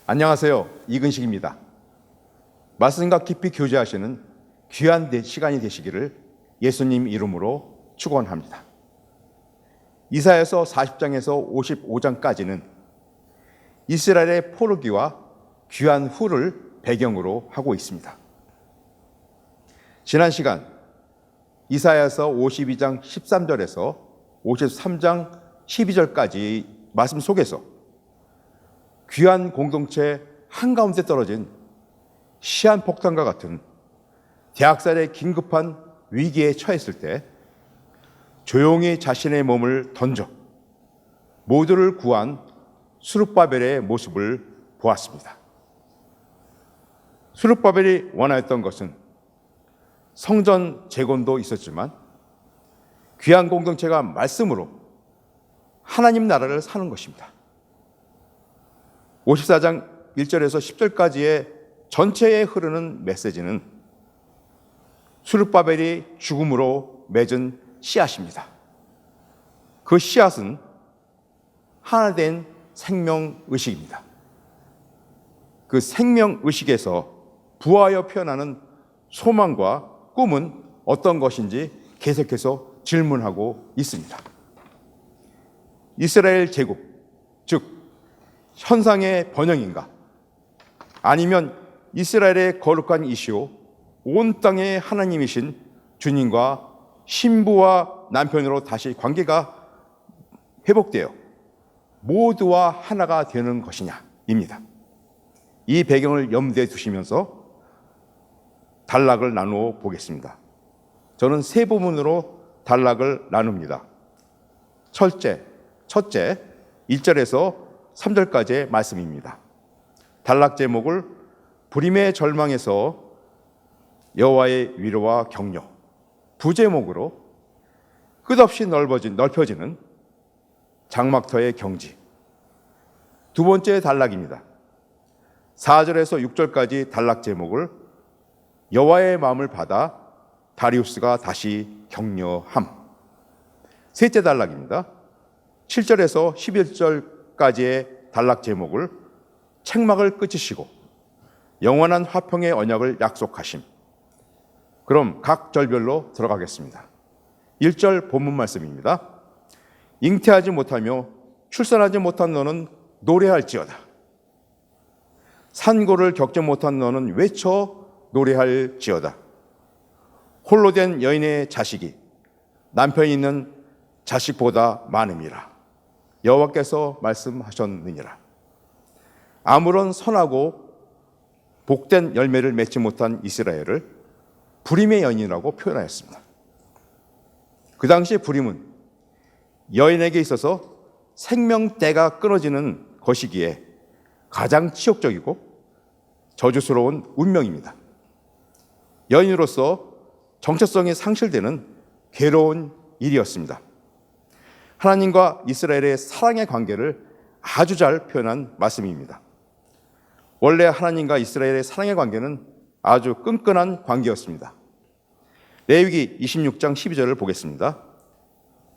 안녕하세요. 이근식입니다. 말씀과 깊이 교제하시는 귀한 시간이 되시기를 예수님 이름으로 축원합니다. 이사야서 40장에서 55장까지는 이스라엘의 포로기와 귀한 후를 배경으로 하고 있습니다. 지난 시간 이사야서 52장 13절에서 53장 12절까지 말씀 속에서 귀한 공동체 한가운데 떨어진 시한폭탄과 같은 대학살의 긴급한 위기에 처했을 때 조용히 자신의 몸을 던져 모두를 구한 스룹바벨의 모습을 보았습니다. 스룹바벨이 원하였던 것은 성전 재건도 있었지만 귀한 공동체가 말씀으로 하나님 나라를 사는 것입니다. 54장 1절에서 10절까지의 전체에 흐르는 메시지는 스룹바벨이 죽음으로 맺은 씨앗입니다. 그 씨앗은 하나된 생명의식입니다. 그 생명의식에서 부하여 표현하는 소망과 꿈은 어떤 것인지 계속해서 질문하고 있습니다. 이스라엘 제국, 즉 현상의 번영인가? 아니면 이스라엘의 거룩한 이시오, 온 땅의 하나님이신 주님과 신부와 남편으로 다시 관계가 회복되어 모두와 하나가 되는 것이냐입니다. 이 배경을 염두에 두시면서 단락을 나누어 보겠습니다. 저는 세 부분으로 단락을 나눕니다. 첫째, 1절에서 3절까지의 말씀입니다. 단락 제목을 불임의 절망에서 여호와의 위로와 격려, 부제목으로 끝없이 넓혀지는 장막터의 경지. 두 번째 단락입니다. 4절에서 6절까지 단락 제목을 여호와의 마음을 받아 다리우스가 다시 격려함. 셋째 단락입니다. 7절에서 11절까지의 단락 제목을 책막을 끝이시고 영원한 화평의 언약을 약속하심. 그럼 각 절별로 들어가겠습니다. 1절 본문 말씀입니다. 잉태하지 못하며 출산하지 못한 너는 노래할지어다. 산고를 겪지 못한 너는 외쳐 노래할지어다. 홀로 된 여인의 자식이 남편이 있는 자식보다 많음이라. 여호와께서 말씀하셨느니라. 아무런 선하고 복된 열매를 맺지 못한 이스라엘을 불임의 여인이라고 표현하였습니다. 그 당시 불임은 여인에게 있어서 생명대가 끊어지는 것이기에 가장 치욕적이고 저주스러운 운명입니다. 여인으로서 정체성이 상실되는 괴로운 일이었습니다. 하나님과 이스라엘의 사랑의 관계를 아주 잘 표현한 말씀입니다. 원래 하나님과 이스라엘의 사랑의 관계는 아주 끈끈한 관계였습니다. 레위기 26장 12절을 보겠습니다.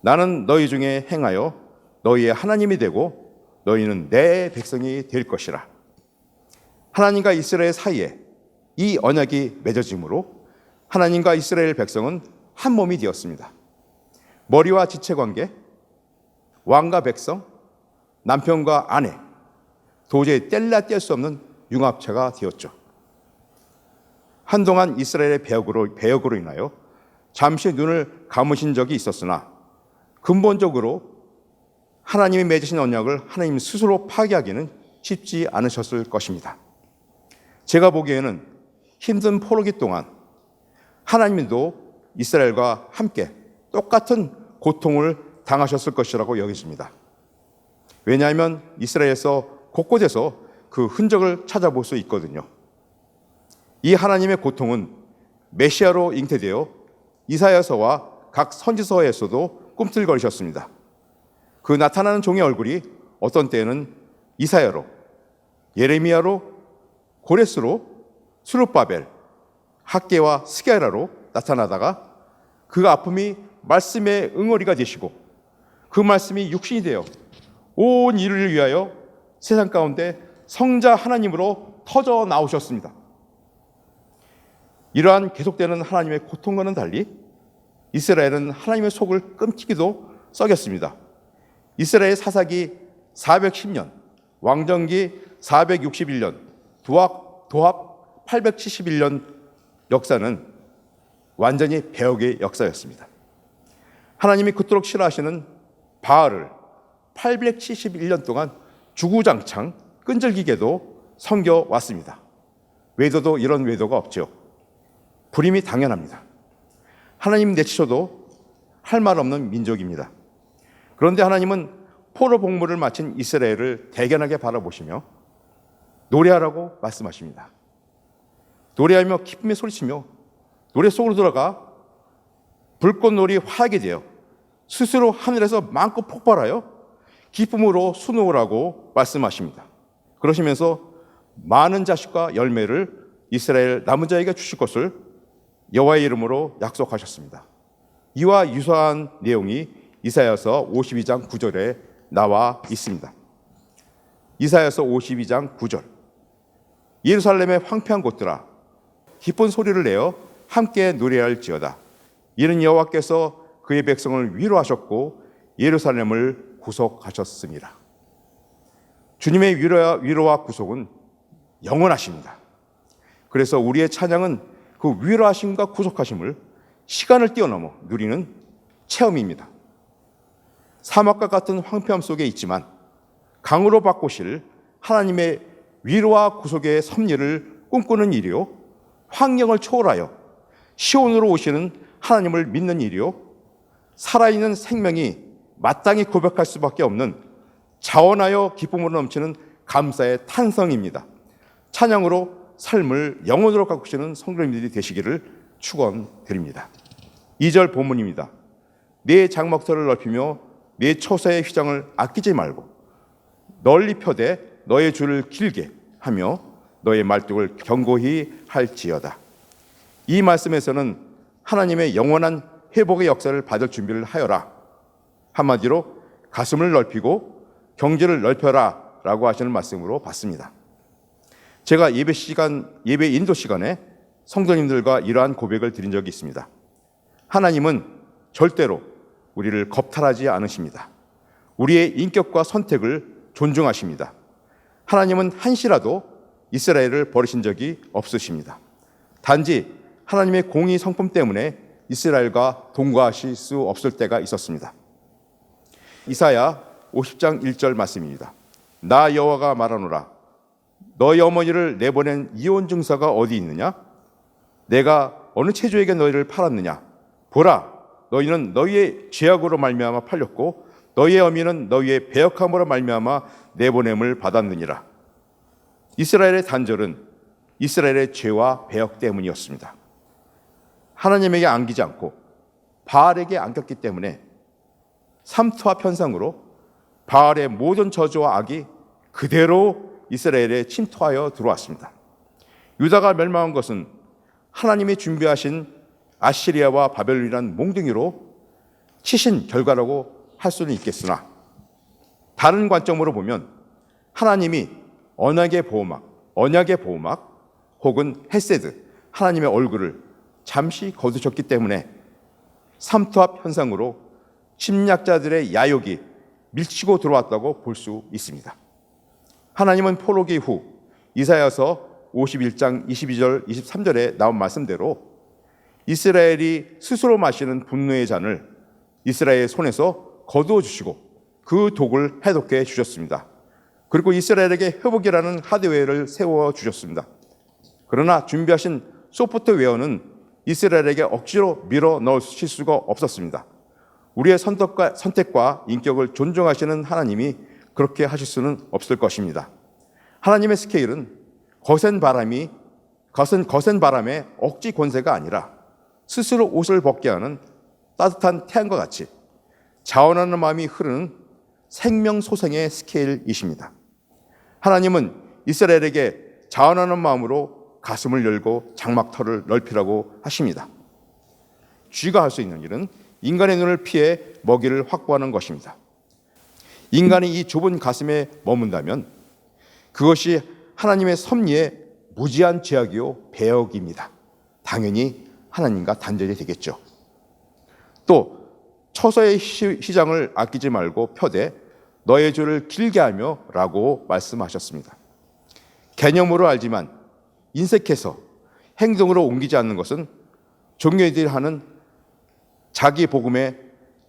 나는 너희 중에 행하여 너희의 하나님이 되고 너희는 내 백성이 될 것이라. 하나님과 이스라엘 사이에 이 언약이 맺어짐으로 하나님과 이스라엘 백성은 한 몸이 되었습니다. 머리와 지체 관계, 왕과 백성, 남편과 아내, 도저히 뗄래야 뗄 수 없는 융합체가 되었죠. 한동안 이스라엘의 배역으로 인하여 잠시 눈을 감으신 적이 있었으나 근본적으로 하나님이 맺으신 언약을 하나님 스스로 파괴하기는 쉽지 않으셨을 것입니다. 제가 보기에는 힘든 포로기 동안 하나님도 이스라엘과 함께 똑같은 고통을 당하셨을 것이라고 여겨집니다. 왜냐하면 이스라엘에서 곳곳에서 그 흔적을 찾아볼 수 있거든요. 이 하나님의 고통은 메시아로 잉태되어 이사야서와 각 선지서에서도 꿈틀거리셨습니다. 그 나타나는 종의 얼굴이 어떤 때에는 이사야로, 예레미야로, 고레스로, 스룹바벨, 학개와 스게라로 나타나다가 그 아픔이 말씀의 응어리가 되시고 그 말씀이 육신이 되어 온 인류를 위하여 세상 가운데 성자 하나님으로 터져 나오셨습니다. 이러한 계속되는 하나님의 고통과는 달리 이스라엘은 하나님의 속을 끔찍이도 썩였습니다. 이스라엘 사사기 410년, 왕정기 461년, 도합 871년 역사는 완전히 배역의 역사였습니다. 하나님이 그토록 싫어하시는 바알을 871년 동안 주구장창 끈질기게도 섬겨왔습니다. 외도도 이런 외도가 없죠. 불임이 당연합니다. 하나님 내치셔도 할 말 없는 민족입니다. 그런데 하나님은 포로 복무를 마친 이스라엘을 대견하게 바라보시며 노래하라고 말씀하십니다. 노래하며 기쁨에 소리치며 노래 속으로 들어가 불꽃놀이 화하게 되어 스스로 하늘에서 마음껏 폭발하여 기쁨으로 수놓으라고 말씀하십니다. 그러시면서 많은 자식과 열매를 이스라엘 남은 자에게 주실 것을 여호와의 이름으로 약속하셨습니다. 이와 유사한 내용이 이사야서 52장 9절에 나와 있습니다. 이사야서 52장 9절. 예루살렘의 황폐한 곳들아 기쁜 소리를 내어 함께 노래할지어다. 이는 여호와께서 그의 백성을 위로하셨고 예루살렘을 구속하셨습니다. 주님의 위로와 구속은 영원하십니다. 그래서 우리의 찬양은 그 위로하심과 구속하심을 시간을 뛰어넘어 누리는 체험입니다. 사막과 같은 황폐함 속에 있지만 강으로 바꾸실 하나님의 위로와 구속의 섭리를 꿈꾸는 일이요, 환경을 초월하여 시온으로 오시는 하나님을 믿는 일이요, 살아있는 생명이 마땅히 고백할 수밖에 없는 자원하여 기쁨으로 넘치는 감사의 탄성입니다. 찬양으로 삶을 영혼으로 가꾸시는 성도님들이 되시기를 축원드립니다. 2절 본문입니다. 내 장막터를 넓히며 내 처소의 휘장을 아끼지 말고 널리 펴되 너의 줄을 길게 하며 너의 말뚝을 견고히 할지어다. 이 말씀에서는 하나님의 영원한 회복의 역사를 받을 준비를 하여라. 한마디로 가슴을 넓히고 경지를 넓혀라 라고 하시는 말씀으로 봤습니다. 제가 예배 인도 시간에 성도님들과 이러한 고백을 드린 적이 있습니다. 하나님은 절대로 우리를 겁탈하지 않으십니다. 우리의 인격과 선택을 존중하십니다. 하나님은 한시라도 이스라엘을 버리신 적이 없으십니다. 단지 하나님의 공의 성품 때문에 이스라엘과 동거하실 수 없을 때가 있었습니다. 이사야 50장 1절 말씀입니다. 나 여호와가 말하노라. 너희 어머니를 내보낸 이혼 증서가 어디 있느냐? 내가 어느 체주에게 너희를 팔았느냐? 보라, 너희는 너희의 죄악으로 말미암아 팔렸고 너희의 어미는 너희의 배역함으로 말미암아 내보냄을 받았느니라. 이스라엘의 단절은 이스라엘의 죄와 배역 때문이었습니다. 하나님에게 안기지 않고 바알에게 안겼기 때문에 삼투압 현상으로 바알의 모든 저주와 악이 그대로 이스라엘에 침투하여 들어왔습니다. 유다가 멸망한 것은 하나님이 준비하신 아시리아와 바벨론이라는 몽둥이로 치신 결과라고 할 수는 있겠으나 다른 관점으로 보면 하나님이 언약의 보호막 혹은 헤세드, 하나님의 얼굴을 잠시 거두셨기 때문에 삼투압 현상으로 침략자들의 야욕이 밀치고 들어왔다고 볼 수 있습니다. 하나님은 포로기 후 이사야서 51장 22절 23절에 나온 말씀대로 이스라엘이 스스로 마시는 분노의 잔을 이스라엘의 손에서 거두어 주시고 그 독을 해독해 주셨습니다. 그리고 이스라엘에게 회복이라는 하드웨어를 세워 주셨습니다. 그러나 준비하신 소프트웨어는 이스라엘에게 억지로 밀어 넣으실 수가 없었습니다. 우리의 선택과 인격을 존중하시는 하나님이 그렇게 하실 수는 없을 것입니다. 하나님의 스케일은 거센 바람의 억지 권세가 아니라 스스로 옷을 벗게 하는 따뜻한 태양과 같이 자원하는 마음이 흐르는 생명소생의 스케일이십니다. 하나님은 이스라엘에게 자원하는 마음으로 가슴을 열고 장막터를 넓히라고 하십니다. 쥐가 할 수 있는 일은 인간의 눈을 피해 먹이를 확보하는 것입니다. 인간이 이 좁은 가슴에 머문다면 그것이 하나님의 섭리의 무지한 죄악이요 배역입니다. 당연히 하나님과 단절이 되겠죠. 또 처소의 시장을 아끼지 말고 펴되 너의 주를 길게 하며 라고 말씀하셨습니다. 개념으로 알지만 인색해서 행동으로 옮기지 않는 것은 종교인들이 하는 자기 복음의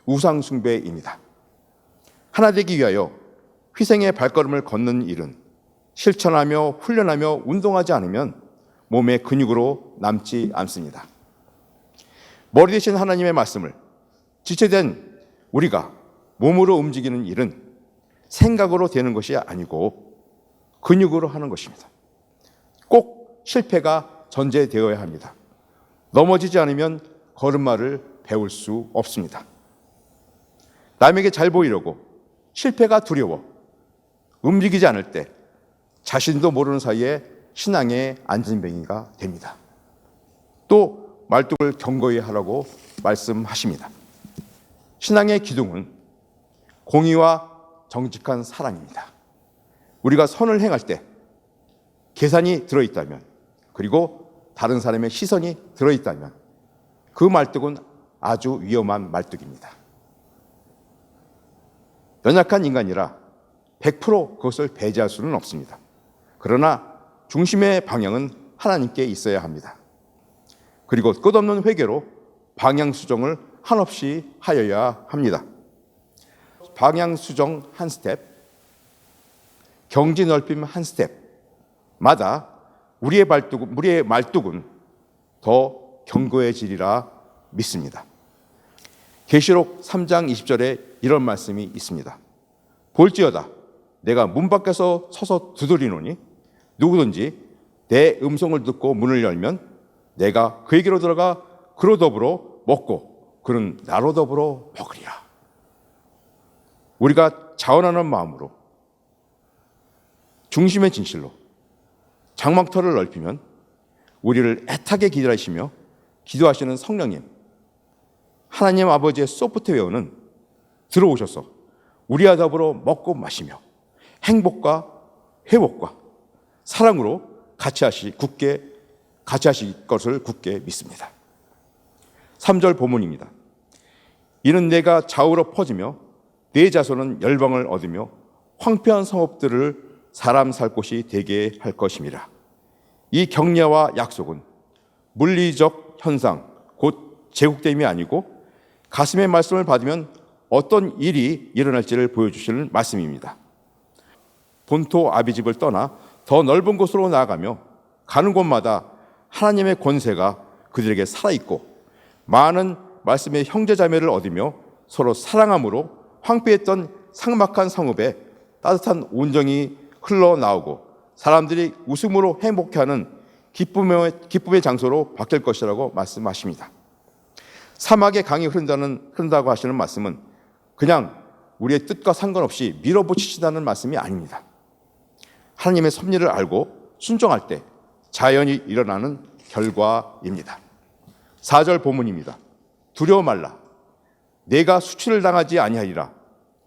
우상 숭배입니다. 하나 되기 위하여 희생의 발걸음을 걷는 일은 실천하며 훈련하며 운동하지 않으면 몸의 근육으로 남지 않습니다. 머리 대신 하나님의 말씀을 지체된 우리가 몸으로 움직이는 일은 생각으로 되는 것이 아니고 근육으로 하는 것입니다. 꼭 실패가 전제되어야 합니다. 넘어지지 않으면 걸음마를 배울 수 없습니다. 남에게 잘 보이려고 실패가 두려워 움직이지 않을 때 자신도 모르는 사이에 신앙의 안진뱅이가 됩니다. 또 말뚝을 견고히 하라고 말씀하십니다. 신앙의 기둥은 공의와 정직한 사랑입니다. 우리가 선을 행할 때 계산이 들어있다면, 그리고 다른 사람의 시선이 들어있다면 그 말뚝은 아주 위험한 말뚝입니다. 연약한 인간이라 100% 그것을 배제할 수는 없습니다. 그러나 중심의 방향은 하나님께 있어야 합니다. 그리고 끝없는 회개로 방향 수정을 한없이 하여야 합니다. 방향 수정 한 스텝, 경지 넓힘 한 스텝마다 우리의 말뚝은 더 견고해지리라 믿습니다. 계시록 3장 20절에 이런 말씀이 있습니다. 볼지어다 내가 문 밖에서 서서 두드리노니 누구든지 내 음성을 듣고 문을 열면 내가 그에게로 들어가 그로 더불어 먹고 그는 나로 더불어 먹으리라. 우리가 자원하는 마음으로 중심의 진실로 장막터를 넓히면 우리를 애타게 기다리시며 기도하시는 성령님, 하나님 아버지의 소프트웨어는 들어오셔서 우리와 더불어 먹고 마시며 행복과 회복과 사랑으로 같이 하실 것을 굳게 믿습니다. 3절 본문입니다. 이는 내가 좌우로 퍼지며 내 자손은 열방을 얻으며 황폐한 성읍들을 사람 살 곳이 되게 할 것임이라. 이 격려와 약속은 물리적 현상, 곧 제국됨이 아니고 가슴의 말씀을 받으면 어떤 일이 일어날지를 보여주시는 말씀입니다. 본토 아비집을 떠나 더 넓은 곳으로 나아가며 가는 곳마다 하나님의 권세가 그들에게 살아있고 많은 말씀의 형제자매를 얻으며 서로 사랑함으로 황폐했던 삭막한 성읍에 따뜻한 온정이 흘러나오고 사람들이 웃음으로 행복해하는 기쁨의 장소로 바뀔 것이라고 말씀하십니다. 사막에 강이 흐른다고 하시는 말씀은 그냥 우리의 뜻과 상관없이 밀어붙이신다는 말씀이 아닙니다. 하나님의 섭리를 알고 순종할 때 자연히 일어나는 결과입니다. 4절 본문입니다. 두려워 말라. 내가 수치를 당하지 아니하리라.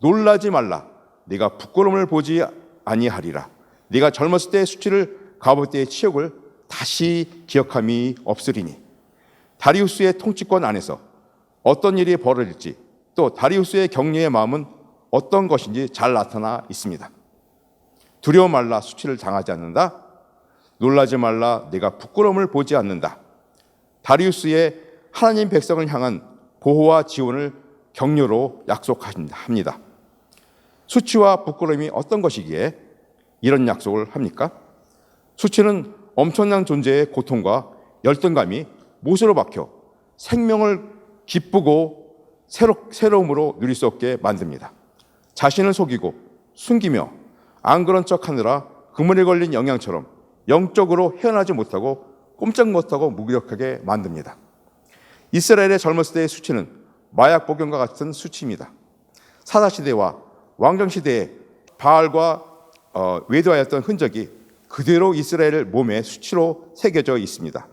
놀라지 말라. 내가 부끄러움을 보지 아니하리라. 네가 젊었을 때의 수치를 가볼 때의 치욕을 다시 기억함이 없으리니. 다리우스의 통치권 안에서 어떤 일이 벌어질지 또 다리우스의 격려의 마음은 어떤 것인지 잘 나타나 있습니다. 두려워 말라. 수치를 당하지 않는다. 놀라지 말라. 내가 부끄러움을 보지 않는다. 다리우스의 하나님 백성을 향한 보호와 지원을 격려로 약속합니다. 수치와 부끄러움이 어떤 것이기에 이런 약속을 합니까? 수치는 엄청난 존재의 고통과 열등감이 못으로 박혀 생명을 기쁘고 새로움으로 누릴 수 없게 만듭니다. 자신을 속이고 숨기며 안 그런 척하느라 그물에 걸린 영양처럼 영적으로 헤어나지 못하고 꼼짝 못하고 무기력하게 만듭니다. 이스라엘의 젊었을 때의 수치는 마약 복용과 같은 수치입니다. 사사시대와 왕정시대에 바알과 외도하였던 흔적이 그대로 이스라엘 몸에 수치로 새겨져 있습니다.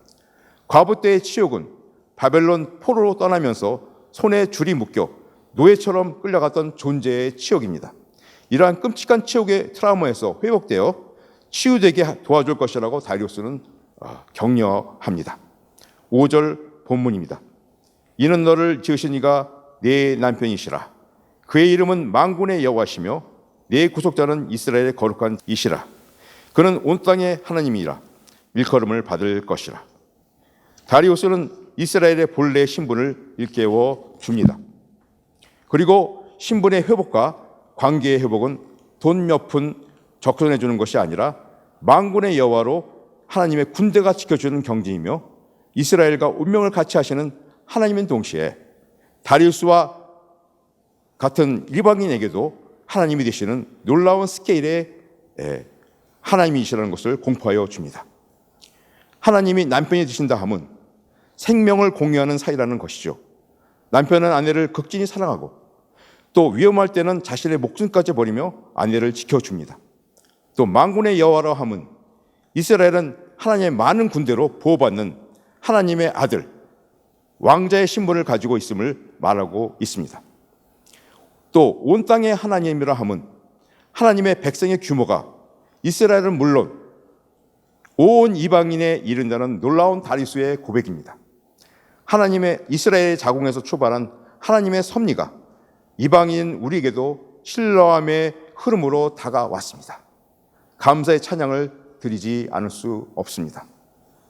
과부 때의 치욕은 바벨론 포로로 떠나면서 손에 줄이 묶여 노예처럼 끌려갔던 존재의 치욕입니다. 이러한 끔찍한 치욕의 트라우마에서 회복되어 치유되게 도와줄 것이라고 다리우스는 격려합니다. 5절 본문입니다. 이는 너를 지으신 이가 내 남편이시라. 그의 이름은 만군의 여호와시며 내 구속자는 이스라엘의 거룩한 이시라. 그는 온 땅의 하나님이라. 일컬음을 받을 것이라. 다리우스는 이스라엘의 본래 신분을 일깨워 줍니다. 그리고 신분의 회복과 관계의 회복은 돈 몇 푼 적선해 주는 것이 아니라 만군의 여호와로 하나님의 군대가 지켜주는 경지이며 이스라엘과 운명을 같이 하시는 하나님인 동시에 다리우스와 같은 이방인에게도 하나님이 되시는 놀라운 스케일의 하나님이시라는 것을 공포하여 줍니다. 하나님이 남편이 되신다 함은 생명을 공유하는 사이라는 것이죠. 남편은 아내를 극진히 사랑하고 또 위험할 때는 자신의 목숨까지 버리며 아내를 지켜줍니다. 또 만군의 여호와라 함은 이스라엘은 하나님의 많은 군대로 보호받는 하나님의 아들, 왕자의 신분을 가지고 있음을 말하고 있습니다. 또 온 땅의 하나님이라 함은 하나님의 백성의 규모가 이스라엘은 물론 온 이방인에 이른다는 놀라운 다리우스의 고백입니다. 하나님의 이스라엘 자궁에서 출발한 하나님의 섭리가 이방인 우리에게도 신뢰함의 흐름으로 다가왔습니다. 감사의 찬양을 드리지 않을 수 없습니다.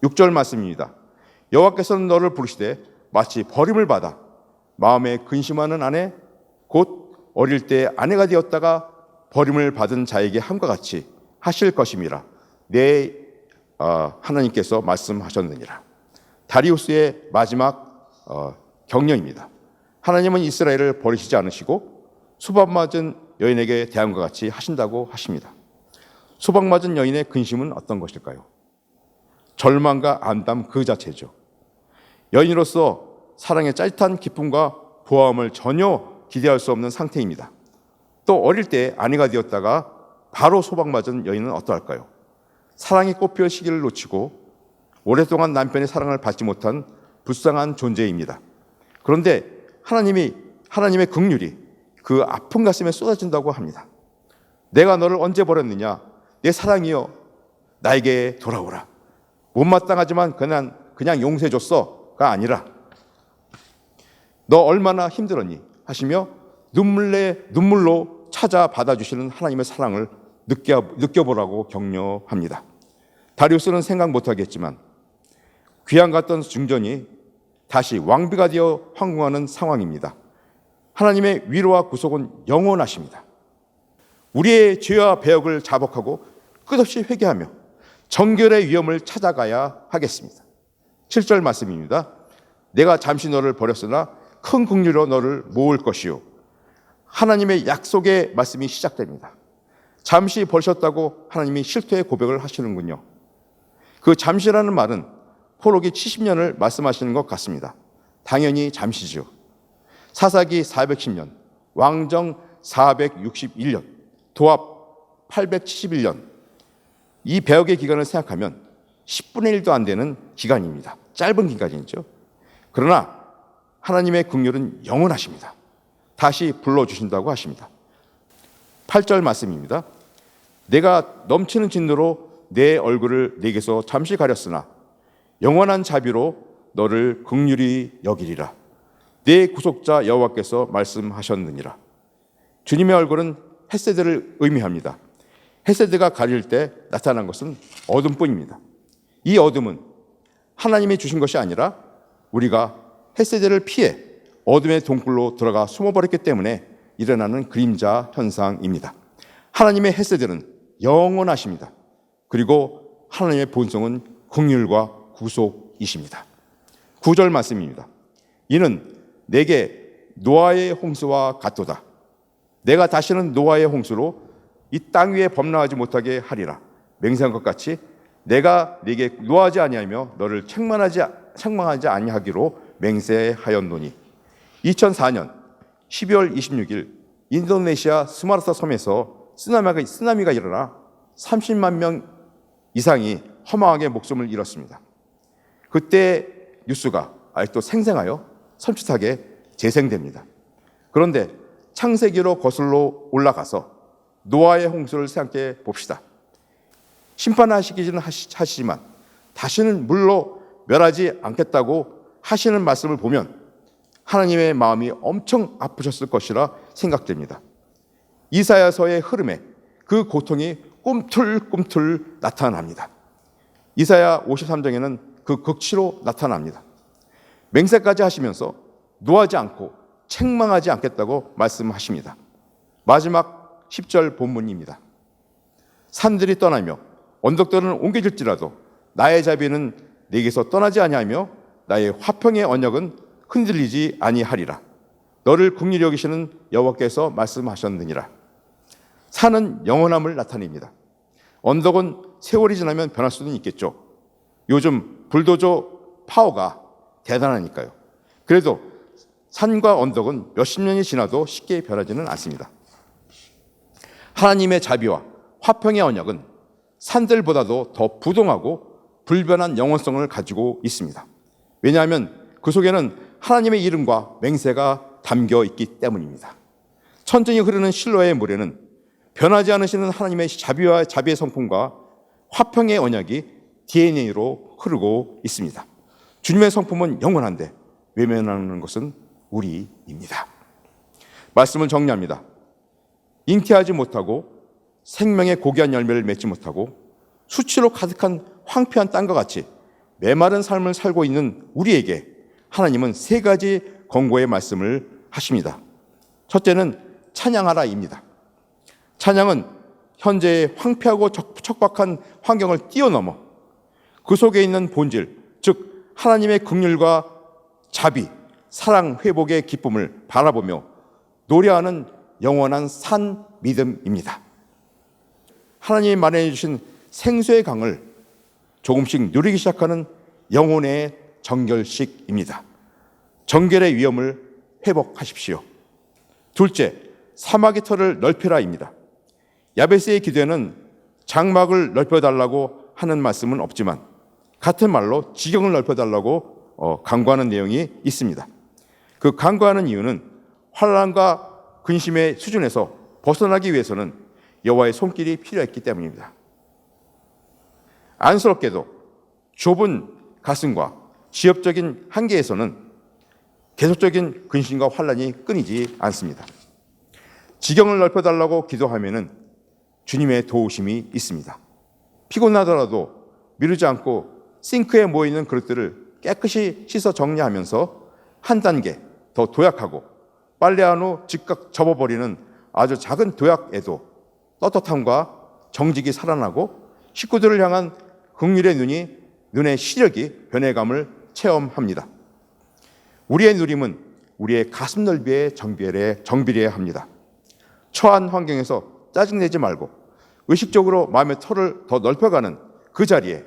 6절 말씀입니다. 여호와께서는 너를 부르시되 마치 버림을 받아 마음에 근심하는 아내 곧 어릴 때 아내가 되었다가 버림을 받은 자에게 함과 같이 하실 것임이라. 내 하나님께서 말씀하셨느니라. 다리우스의 마지막 격려입니다. 하나님은 이스라엘을 버리시지 않으시고 수박맞은 여인에게 대함과 같이 하신다고 하십니다. 수박맞은 여인의 근심은 어떤 것일까요? 절망과 안담 그 자체죠. 여인으로서 사랑의 짜릿한 기쁨과 보함을 전혀 기대할 수 없는 상태입니다. 또 어릴 때 아내가 되었다가 바로 소박맞은 여인은 어떠할까요? 사랑이 꽃피울 시기를 놓치고 오랫동안 남편의 사랑을 받지 못한 불쌍한 존재입니다. 그런데 하나님의 긍휼이 그 아픈 가슴에 쏟아진다고 합니다. 내가 너를 언제 버렸느냐? 내 사랑이여 나에게 돌아오라. 못마땅하지만 그냥 용서해줬어가 아니라 너 얼마나 힘들었니? 하시며 눈물로 찾아 받아주시는 하나님의 사랑을 느껴보라고 격려합니다. 다리우스는 생각 못하겠지만 귀양 갔던 중전이 다시 왕비가 되어 황궁하는 상황입니다. 하나님의 위로와 구속은 영원하십니다. 우리의 죄와 배역을 자복하고 끝없이 회개하며 정결의 위엄을 찾아가야 하겠습니다. 7절 말씀입니다. 내가 잠시 너를 버렸으나 큰 긍휼로 너를 모을 것이요. 하나님의 약속의 말씀이 시작됩니다. 잠시 버리셨다고 하나님이 실토의 고백을 하시는군요. 그 잠시라는 말은 포로기 70년을 말씀하시는 것 같습니다. 당연히 잠시죠. 사사기 410년, 왕정 461년, 도합 871년. 이 배역의 기간을 생각하면 10분의 1도 안 되는 기간입니다. 짧은 기간이죠. 그러나 하나님의 긍휼은 영원하십니다. 다시 불러주신다고 하십니다. 8절 말씀입니다. 내가 넘치는 진노로 내 얼굴을 내게서 잠시 가렸으나 영원한 자비로 너를 긍휼히 여기리라. 내 구속자 여호와께서 말씀하셨느니라. 주님의 얼굴은 헤세드를 의미합니다. 헤세드가 가릴 때 나타난 것은 어둠뿐입니다. 이 어둠은 하나님이 주신 것이 아니라 우리가 헤세드를 피해 어둠의 동굴로 들어가 숨어버렸기 때문에 일어나는 그림자 현상입니다. 하나님의 헤세드는 영원하십니다. 그리고 하나님의 본성은 긍휼과 구속이십니다. 9절 말씀입니다. 이는 내게 노아의 홍수와 같도다. 내가 다시는 노아의 홍수로 이 땅 위에 범람하지 못하게 하리라. 맹세한 것 같이 내가 네게 노하지 아니하며 너를 책망하지 아니하기로 맹세하였노니. 2004년 12월 26일 인도네시아 스마트라 섬에서 쓰나미가 일어나 30만 명 이상이 허망하게 목숨을 잃었습니다. 그때 뉴스가 아직도 생생하여 섬찟하게 재생됩니다. 그런데 창세기로 거슬러 올라가서 노아의 홍수를 생각해 봅시다. 심판하시기는 하시지만 다시는 물로 멸하지 않겠다고 하시는 말씀을 보면 하나님의 마음이 엄청 아프셨을 것이라 생각됩니다. 이사야서의 흐름에 그 고통이 꿈틀꿈틀 나타납니다. 이사야 53장에는 그 극치로 나타납니다. 맹세까지 하시면서 노하지 않고 책망하지 않겠다고 말씀하십니다. 마지막 10절 본문입니다. 산들이 떠나며 언덕들은 옮겨질지라도 나의 자비는 내게서 떠나지 아니하며 나의 화평의 언약은 흔들리지 아니하리라. 너를 긍휼히 여기시는 여호와께서 말씀하셨느니라. 산은 영원함을 나타냅니다. 언덕은 세월이 지나면 변할 수는 있겠죠. 요즘 불도저 파워가 대단하니까요. 그래도 산과 언덕은 몇십 년이 지나도 쉽게 변하지는 않습니다. 하나님의 자비와 화평의 언약은 산들보다도 더 부동하고 불변한 영원성을 가지고 있습니다. 왜냐하면 그 속에는 하나님의 이름과 맹세가 담겨 있기 때문입니다. 천천히 흐르는 실로의 물에는 변하지 않으시는 하나님의 자비와 자비의 성품과 화평의 언약이 DNA로 흐르고 있습니다. 주님의 성품은 영원한데 외면하는 것은 우리입니다. 말씀을 정리합니다. 잉태하지 못하고 생명의 고귀한 열매를 맺지 못하고 수치로 가득한 황폐한 땅과 같이 메마른 삶을 살고 있는 우리에게 하나님은 세 가지 권고의 말씀을 하십니다. 첫째는 찬양하라입니다. 찬양은 현재의 황폐하고 척박한 환경을 뛰어넘어 그 속에 있는 본질, 즉 하나님의 긍휼과 자비, 사랑, 회복의 기쁨을 바라보며 노래하는 영원한 산 믿음입니다. 하나님이 마련해 주신 생수의 강을 조금씩 누리기 시작하는 영혼의 정결식입니다. 정결의 위엄을 회복하십시오. 둘째, 사마귀 털을 넓혀라입니다. 야베스의 기도에는 장막을 넓혀달라고 하는 말씀은 없지만 같은 말로 지경을 넓혀달라고 간구하는 내용이 있습니다. 그 간구하는 이유는 환난과 근심의 수준에서 벗어나기 위해서는 여호와의 손길이 필요했기 때문입니다. 안쓰럽게도 좁은 가슴과 지엽적인 한계에서는 계속적인 근심과 환난이 끊이지 않습니다. 지경을 넓혀달라고 기도하면은 주님의 도우심이 있습니다. 피곤하더라도 미루지 않고 싱크에 모이는 그릇들을 깨끗이 씻어 정리하면서 한 단계 더 도약하고 빨래한 후 즉각 접어버리는 아주 작은 도약에도 떳떳함과 정직이 살아나고 식구들을 향한 긍휼의 눈의 시력이 변해감을 체험합니다. 우리의 누림은 우리의 가슴 넓이에 정비례해야 합니다. 처한 환경에서 짜증내지 말고 의식적으로 마음의 털을 더 넓혀가는 그 자리에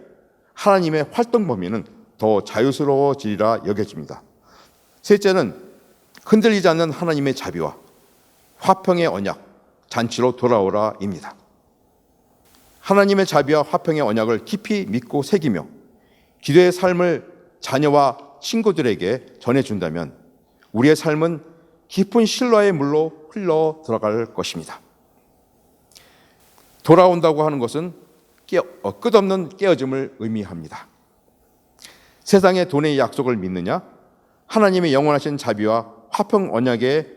하나님의 활동 범위는 더 자유스러워지리라 여겨집니다. 셋째는 흔들리지 않는 하나님의 자비와 화평의 언약, 잔치로 돌아오라입니다. 하나님의 자비와 화평의 언약을 깊이 믿고 새기며 기도의 삶을 자녀와 친구들에게 전해준다면 우리의 삶은 깊은 신라의 물로 흘러 들어갈 것입니다. 돌아온다고 하는 것은 끝없는 깨어짐을 의미합니다. 세상의 돈의 약속을 믿느냐, 하나님의 영원하신 자비와 화평 언약의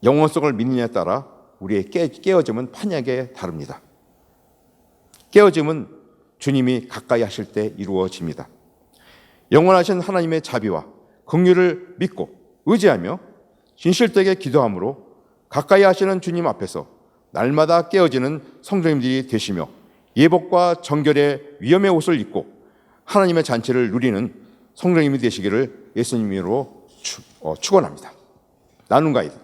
영원성을 믿느냐에 따라 우리의 깨어짐은 판이하게 다릅니다. 깨어짐은 주님이 가까이 하실 때 이루어집니다. 영원하신 하나님의 자비와 긍휼을 믿고 의지하며 진실되게 기도함으로 가까이 하시는 주님 앞에서 날마다 깨어지는 성도님들이 되시며 예복과 정결의 위엄의 옷을 입고 하나님의 잔치를 누리는 성도님이 되시기를 예수님으로 축원합니다. 나눔 가이드.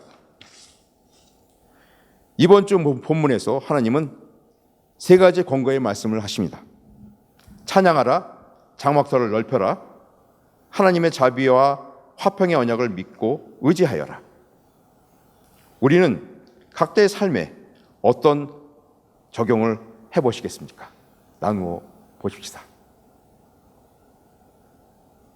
이번 주 본문에서 하나님은 세 가지 권고의 말씀을 하십니다. 찬양하라, 장막터를 넓혀라, 하나님의 자비와 화평의 언약을 믿고 의지하여라. 우리는 각자의 삶에 어떤 적용을 해보시겠습니까? 나누어 보십시다.